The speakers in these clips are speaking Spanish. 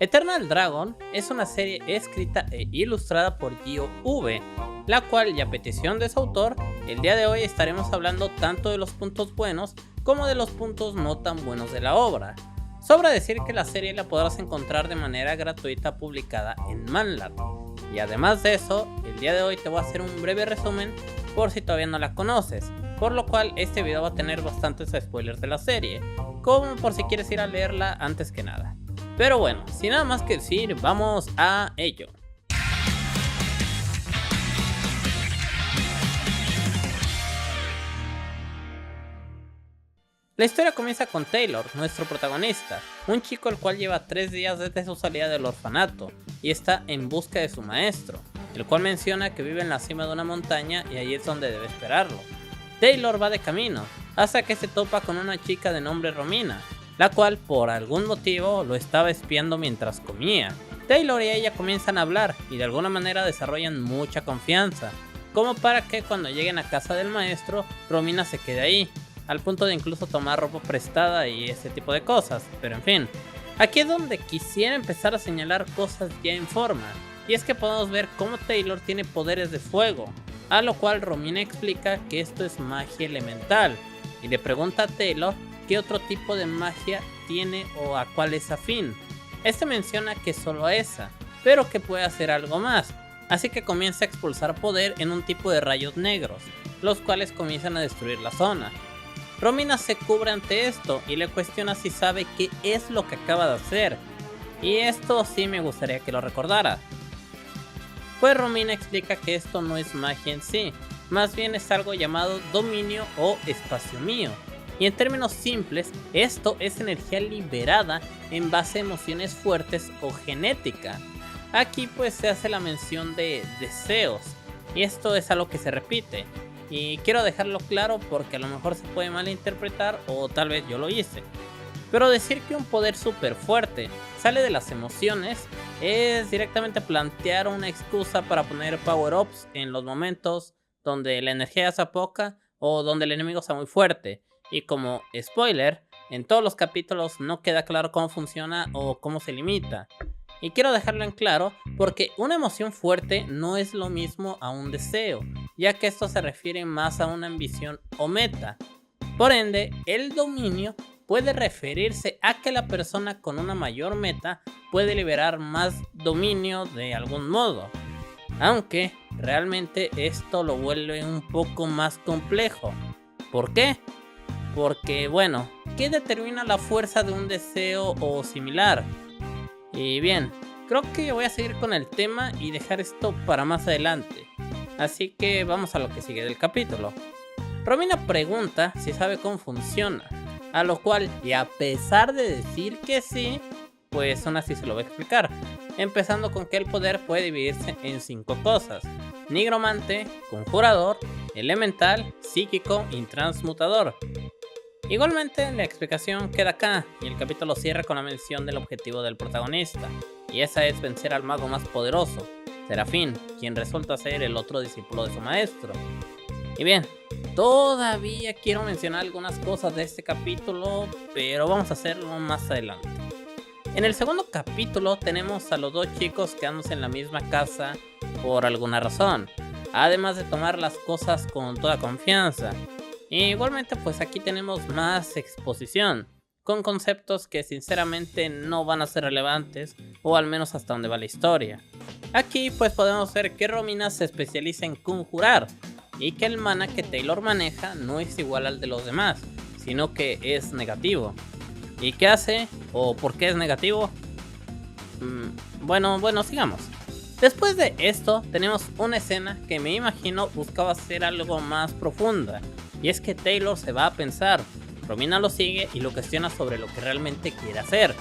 Eternal Dragon es una serie escrita e ilustrada por Gio V, la cual, y a petición de su autor, el día de hoy estaremos hablando tanto de los puntos buenos como de los puntos no tan buenos de la obra. Sobra decir que la serie la podrás encontrar de manera gratuita publicada en Manlab. Y además de eso, el día de hoy te voy a hacer un breve resumen por si todavía no la conoces, por lo cual este video va a tener bastantes spoilers de la serie, como por si quieres ir a leerla antes que nada. Pero bueno, sin nada más que decir, vamos a ello. La historia comienza con Taylor, nuestro protagonista, un chico el cual lleva 3 días desde su salida del orfanato y está en busca de su maestro, el cual menciona que vive en la cima de una montaña y ahí es donde debe esperarlo. Taylor va de camino, hasta que se topa con una chica de nombre Romina, la cual por algún motivo lo estaba espiando mientras comía. Taylor y ella comienzan a hablar y de alguna manera desarrollan mucha confianza, como para que cuando lleguen a casa del maestro, Romina se quede ahí, al punto de incluso tomar ropa prestada y ese tipo de cosas, pero en fin. Aquí es donde quisiera empezar a señalar cosas ya en forma, y es que podemos ver cómo Taylor tiene poderes de fuego, a lo cual Romina explica que esto es magia elemental, y le pregunta a Taylor qué otro tipo de magia tiene o a cuál es afín. Este menciona que solo a esa, pero que puede hacer algo más, así que comienza a expulsar poder en un tipo de rayos negros, los cuales comienzan a destruir la zona. Romina se cubre ante esto y le cuestiona si sabe qué es lo que acaba de hacer, y esto sí me gustaría que lo recordara. Pues Romina explica que esto no es magia en sí, más bien es algo llamado dominio o espacio mío, y en términos simples, esto es energía liberada en base a emociones fuertes o genética. Aquí pues se hace la mención de deseos, y esto es algo que se repite. Y quiero dejarlo claro porque a lo mejor se puede malinterpretar o tal vez yo lo hice. Pero decir que un poder súper fuerte sale de las emociones es directamente plantear una excusa para poner power-ups en los momentos donde la energía sea poca o donde el enemigo sea muy fuerte. Y como spoiler, en todos los capítulos no queda claro cómo funciona o cómo se limita. Y quiero dejarlo en claro porque una emoción fuerte no es lo mismo a un deseo, ya que esto se refiere más a una ambición o meta. Por ende, el dominio puede referirse a que la persona con una mayor meta puede liberar más dominio de algún modo. Aunque realmente esto lo vuelve un poco más complejo. ¿Por qué? Porque bueno, ¿qué determina la fuerza de un deseo o similar? Y bien, creo que voy a seguir con el tema y dejar esto para más adelante. Así que vamos a lo que sigue del capítulo. Romina pregunta si sabe cómo funciona, a lo cual, y a pesar de decir que sí, pues aún así se lo voy a explicar. Empezando con que el poder puede dividirse en 5 cosas: nigromante, conjurador, elemental, psíquico y transmutador. Igualmente la explicación queda acá y el capítulo cierra con la mención del objetivo del protagonista, y esa es vencer al mago más poderoso, Serafín, quien resulta ser el otro discípulo de su maestro. Y bien, todavía quiero mencionar algunas cosas de este capítulo, pero vamos a hacerlo más adelante. En el segundo capítulo tenemos a los 2 chicos quedándose en la misma casa por alguna razón, además de tomar las cosas con toda confianza. Igualmente pues aquí tenemos más exposición, con conceptos que sinceramente no van a ser relevantes, o al menos hasta donde va la historia. Aquí pues podemos ver que Romina se especializa en conjurar, y que el mana que Taylor maneja no es igual al de los demás, sino que es negativo. ¿Y qué hace? ¿O por qué es negativo? Bueno, sigamos. Después de esto tenemos una escena que me imagino buscaba ser algo más profunda. Y es que Taylor se va a pensar, Romina lo sigue y lo cuestiona sobre lo que realmente quiere hacer.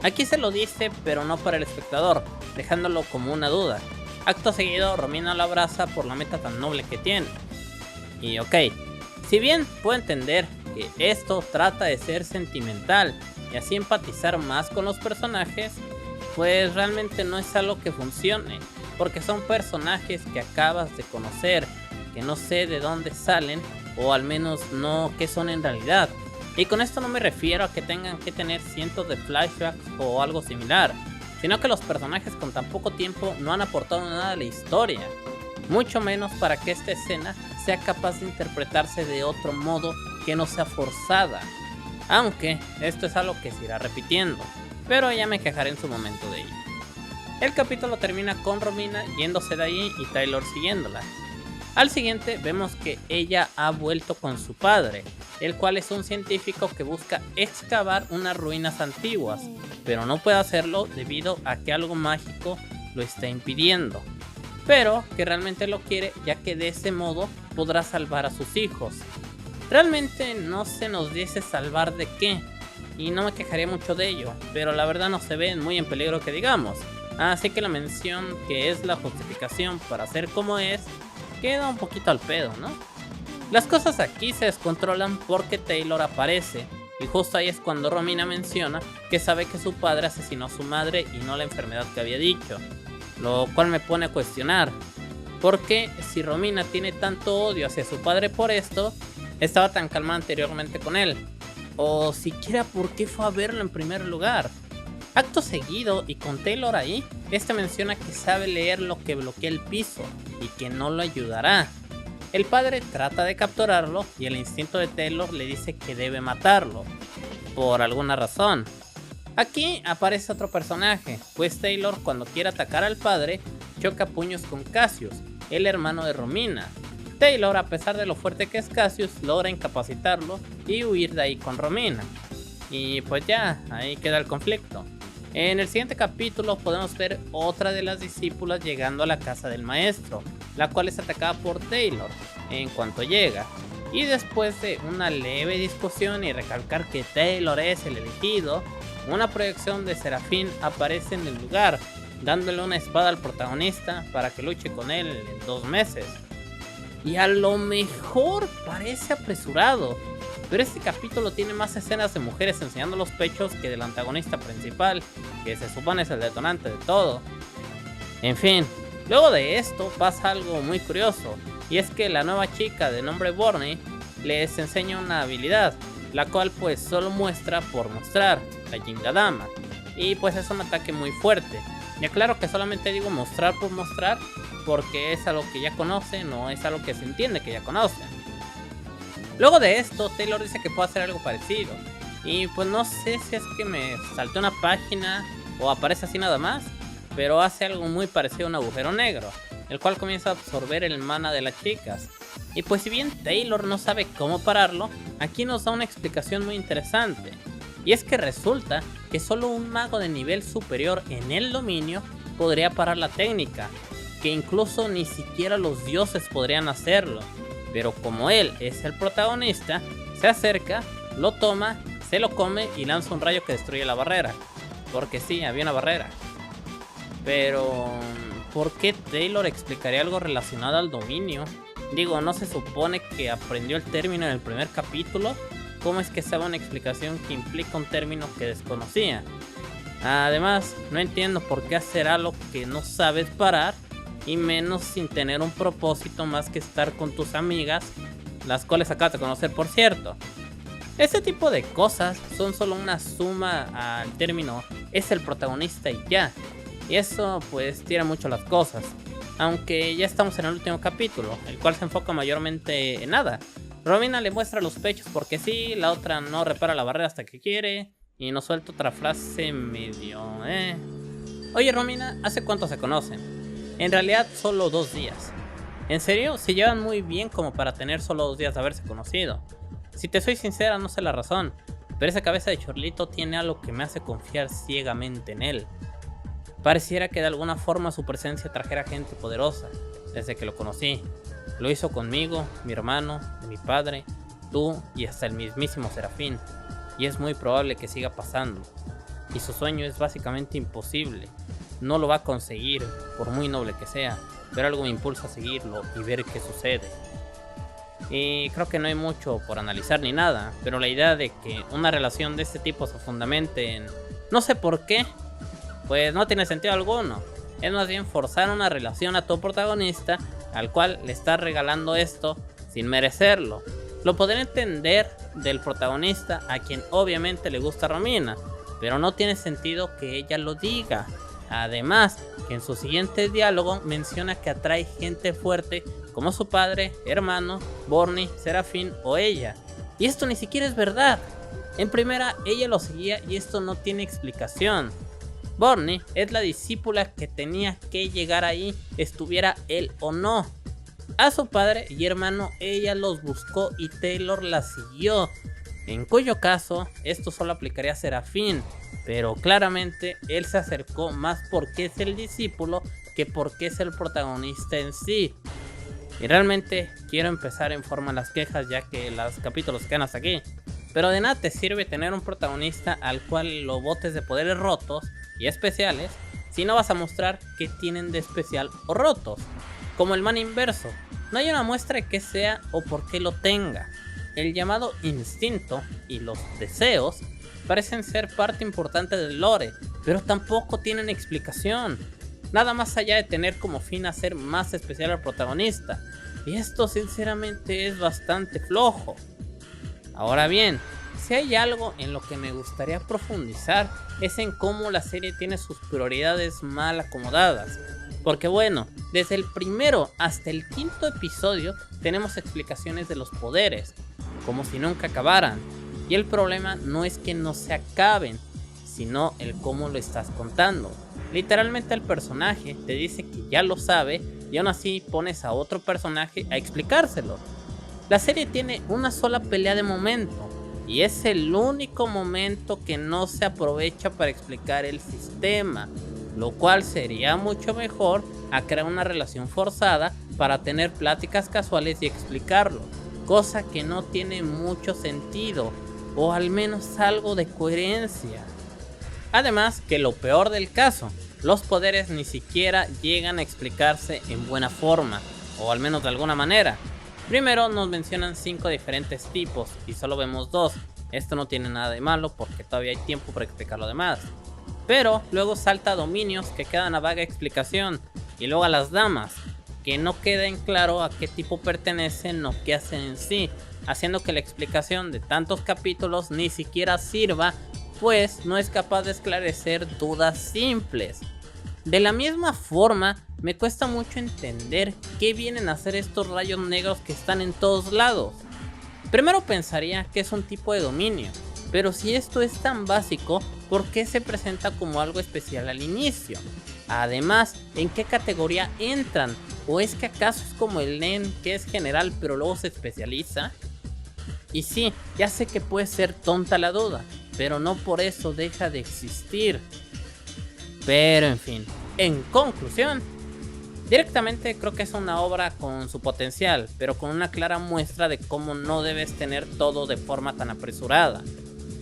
Aquí se lo dice, pero no para el espectador, dejándolo como una duda. Acto seguido, Romina lo abraza por la meta tan noble que tiene. Y ok, si bien puedo entender que esto trata de ser sentimental y así empatizar más con los personajes, pues realmente no es algo que funcione, porque son personajes que acabas de conocer, que no sé de dónde salen, o al menos no qué son en realidad. Y con esto no me refiero a que tengan que tener cientos de flashbacks o algo similar, sino que los personajes con tan poco tiempo no han aportado nada a la historia, mucho menos para que esta escena sea capaz de interpretarse de otro modo que no sea forzada, aunque esto es algo que se irá repitiendo, pero ya me quejaré en su momento de ello. El capítulo termina con Romina yéndose de ahí y Taylor siguiéndola. Al siguiente vemos que ella ha vuelto con su padre, el cual es un científico que busca excavar unas ruinas antiguas, pero no puede hacerlo debido a que algo mágico lo está impidiendo, pero que realmente lo quiere ya que de ese modo podrá salvar a sus hijos. Realmente no se nos dice salvar de qué, y no me quejaré mucho de ello, pero la verdad no se ven muy en peligro que digamos, así que la mención que es la justificación para ser como es, queda un poquito al pedo, ¿no? Las cosas aquí se descontrolan porque Taylor aparece, y justo ahí es cuando Romina menciona que sabe que su padre asesinó a su madre y no la enfermedad que había dicho, lo cual me pone a cuestionar, ¿por qué si Romina tiene tanto odio hacia su padre por esto, estaba tan calmada anteriormente con él? O siquiera por qué fue a verlo en primer lugar. Acto seguido, y con Taylor ahí, este menciona que sabe leer lo que bloquea el piso y que no lo ayudará. El padre trata de capturarlo y el instinto de Taylor le dice que debe matarlo, por alguna razón. Aquí aparece otro personaje, pues Taylor cuando quiere atacar al padre, choca puños con Cassius, el hermano de Romina. Taylor, a pesar de lo fuerte que es Cassius, logra incapacitarlo y huir de ahí con Romina. Y pues ya, ahí queda el conflicto. En el siguiente capítulo podemos ver otra de las discípulas llegando a la casa del maestro, la cual es atacada por Taylor en cuanto llega. Y después de una leve discusión y recalcar que Taylor es el elegido, una proyección de Serafín aparece en el lugar, dándole una espada al protagonista para que luche con él en 2 meses. Y a lo mejor parece apresurado, pero este capítulo tiene más escenas de mujeres enseñando los pechos que del antagonista principal, que se supone es el detonante de todo. En fin, luego de esto pasa algo muy curioso, y es que la nueva chica de nombre Borney les enseña una habilidad, la cual pues solo muestra por mostrar, la Jingadama, y pues es un ataque muy fuerte. Y aclaro que solamente digo mostrar por mostrar, porque es algo que ya conocen o es algo que se entiende que ya conocen. Luego de esto, Taylor dice que puede hacer algo parecido, y pues no sé si es que me salté una página o aparece así nada más, pero hace algo muy parecido a un agujero negro, el cual comienza a absorber el mana de las chicas. Y pues si bien Taylor no sabe cómo pararlo, aquí nos da una explicación muy interesante, y es que resulta que solo un mago de nivel superior en el dominio podría parar la técnica, que incluso ni siquiera los dioses podrían hacerlo. Pero como él es el protagonista, se acerca, lo toma, se lo come y lanza un rayo que destruye la barrera. Porque sí, había una barrera. Pero ¿por qué Taylor explicaría algo relacionado al dominio? Digo, ¿no se supone que aprendió el término en el primer capítulo? ¿Cómo es que sabe una explicación que implica un término que desconocía? Además, no entiendo por qué hacer algo que no sabes parar, y menos sin tener un propósito más que estar con tus amigas, las cuales acabas de conocer por cierto. Este tipo de cosas son solo una suma al término es el protagonista y ya, y eso pues tira mucho las cosas, aunque ya estamos en el último capítulo, el cual se enfoca mayormente en nada. Romina le muestra los pechos porque sí, la otra no repara la barrera hasta que quiere, y nos suelta otra frase medio Oye Romina, ¿hace cuánto se conocen? En realidad solo 2 días. En serio, se llevan muy bien como para tener solo 2 días de haberse conocido. Si te soy sincera, no sé la razón, pero esa cabeza de chorlito tiene algo que me hace confiar ciegamente en él. Pareciera que de alguna forma su presencia trajera gente poderosa, desde que lo conocí. Lo hizo conmigo, mi hermano, mi padre, tú y hasta el mismísimo Serafín. Y es muy probable que siga pasando. Y su sueño es básicamente imposible. No lo va a conseguir, por muy noble que sea, pero algo me impulsa a seguirlo y ver qué sucede. Y creo que no hay mucho por analizar ni nada, pero la idea de que una relación de este tipo se fundamente en no sé por qué, pues no tiene sentido alguno. Es más bien forzar una relación a tu protagonista, al cual le estás regalando esto sin merecerlo. Lo podría entender del protagonista, a quien obviamente le gusta Romina, pero no tiene sentido que ella lo diga. Además, que en su siguiente diálogo menciona que atrae gente fuerte como su padre, hermano, Borny, Serafín o ella. Y esto ni siquiera es verdad. En primera, ella lo seguía y esto no tiene explicación. Borny es la discípula que tenía que llegar ahí, estuviera él o no. A su padre y hermano ella los buscó y Taylor la siguió, en cuyo caso esto solo aplicaría a Serafín, pero claramente él se acercó más porque es el discípulo que porque es el protagonista en sí. Y realmente quiero empezar en forma las quejas, ya que los capítulos quedan hasta aquí. Pero de nada te sirve tener un protagonista al cual lo botes de poderes rotos y especiales si no vas a mostrar qué tienen de especial o rotos. Como el man inverso, no hay una muestra de qué sea o por qué lo tenga. El llamado instinto y los deseos parecen ser parte importante del lore, pero tampoco tienen explicación. Nada más allá de tener como fin hacer más especial al protagonista, y esto sinceramente es bastante flojo. Ahora bien, si hay algo en lo que me gustaría profundizar es en cómo la serie tiene sus prioridades mal acomodadas. Porque bueno, desde el primero hasta el quinto episodio tenemos explicaciones de los poderes, como si nunca acabaran. Y el problema no es que no se acaben, sino el cómo lo estás contando. Literalmente el personaje te dice que ya lo sabe y aún así pones a otro personaje a explicárselo. La serie tiene una sola pelea de momento y es el único momento que no se aprovecha para explicar el sistema, lo cual sería mucho mejor a crear una relación forzada para tener pláticas casuales y explicarlo, cosa que no tiene mucho sentido, o al menos algo de coherencia. Además que lo peor del caso, los poderes ni siquiera llegan a explicarse en buena forma, o al menos de alguna manera. Primero nos mencionan 5 diferentes tipos y solo vemos 2, esto no tiene nada de malo porque todavía hay tiempo para explicar lo demás. Pero luego salta a dominios que quedan a vaga explicación, y luego a las damas, que no queda en claro a qué tipo pertenecen o qué hacen en sí, haciendo que la explicación de tantos capítulos ni siquiera sirva, pues no es capaz de esclarecer dudas simples. De la misma forma, me cuesta mucho entender qué vienen a hacer estos rayos negros que están en todos lados. Primero pensaría que es un tipo de dominio, pero si esto es tan básico, ¿por qué se presenta como algo especial al inicio? Además, ¿en qué categoría entran? ¿O es que acaso es como el Nen, que es general pero luego se especializa? Y sí, ya sé que puede ser tonta la duda, pero no por eso deja de existir. Pero en fin, en conclusión, directamente creo que es una obra con su potencial, pero con una clara muestra de cómo no debes tener todo de forma tan apresurada.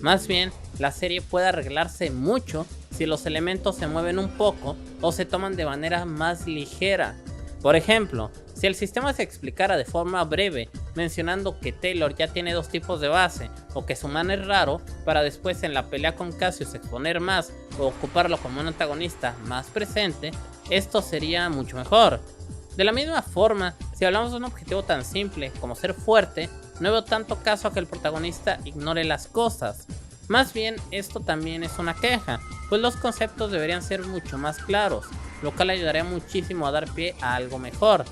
Más bien, la serie puede arreglarse mucho si los elementos se mueven un poco o se toman de manera más ligera. Por ejemplo, si el sistema se explicara de forma breve, mencionando que Taylor ya tiene 2 tipos de base, o que su man es raro, para después en la pelea con Cassius exponer más o ocuparlo como un antagonista más presente, esto sería mucho mejor. De la misma forma, si hablamos de un objetivo tan simple como ser fuerte, no veo tanto caso a que el protagonista ignore las cosas. Más bien, esto también es una queja, pues los conceptos deberían ser mucho más claros, lo cual ayudaría muchísimo a dar pie a algo mejor.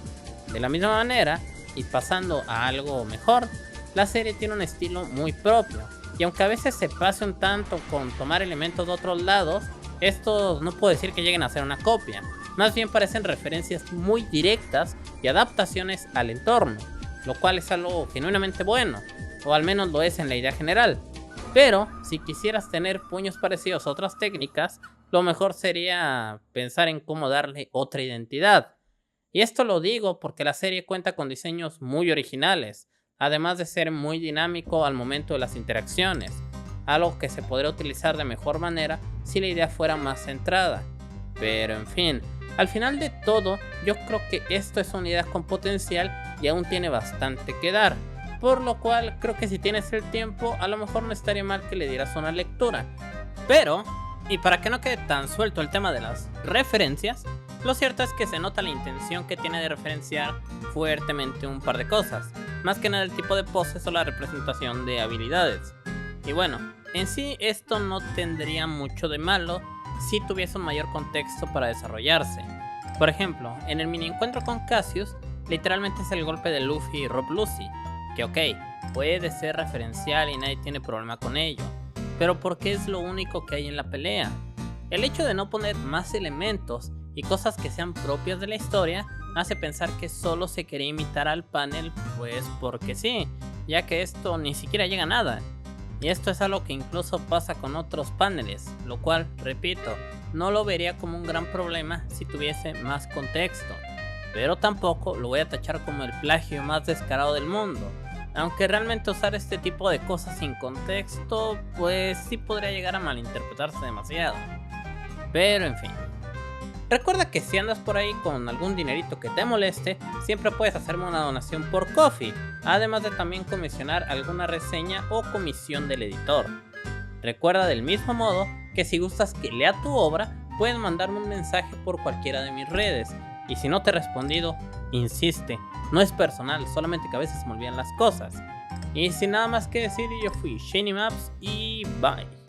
De la misma manera, y pasando a algo mejor, la serie tiene un estilo muy propio, y aunque a veces se pase un tanto con tomar elementos de otros lados, estos no puedo decir que lleguen a ser una copia, más bien parecen referencias muy directas y adaptaciones al entorno, lo cual es algo genuinamente bueno, o al menos lo es en la idea general. Pero si quisieras tener puños parecidos a otras técnicas, lo mejor sería pensar en cómo darle otra identidad. Y esto lo digo porque la serie cuenta con diseños muy originales, además de ser muy dinámico al momento de las interacciones, algo que se podría utilizar de mejor manera si la idea fuera más centrada. Pero en fin, al final de todo, yo creo que esto es una idea con potencial y aún tiene bastante que dar, por lo cual creo que si tienes el tiempo, a lo mejor no estaría mal que le dieras una lectura. Pero, y para que no quede tan suelto el tema de las referencias, lo cierto es que se nota la intención que tiene de referenciar fuertemente un par de cosas, más que nada el tipo de poses o la representación de habilidades. Y bueno, en sí esto no tendría mucho de malo si tuviese un mayor contexto para desarrollarse. Por ejemplo, en el mini encuentro con Cassius, literalmente es el golpe de Luffy y Rob Lucy, que ok, puede ser referencial y nadie tiene problema con ello, pero porque es lo único que hay en la pelea. El hecho de no poner más elementos y cosas que sean propias de la historia hace pensar que solo se quería imitar al panel pues porque sí, ya que esto ni siquiera llega a nada. Y esto es algo que incluso pasa con otros paneles, lo cual, repito, no lo vería como un gran problema si tuviese más contexto, pero tampoco lo voy a tachar como el plagio más descarado del mundo, aunque realmente usar este tipo de cosas sin contexto pues sí podría llegar a malinterpretarse demasiado. Pero en fin. Recuerda que si andas por ahí con algún dinerito que te moleste, siempre puedes hacerme una donación por Ko-fi, además de también comisionar alguna reseña o comisión del editor. Recuerda del mismo modo que si gustas que lea tu obra, puedes mandarme un mensaje por cualquiera de mis redes, y si no te he respondido, insiste, no es personal, solamente que a veces me olvidan las cosas. Y sin nada más que decir, yo fui Shiny Maps y bye.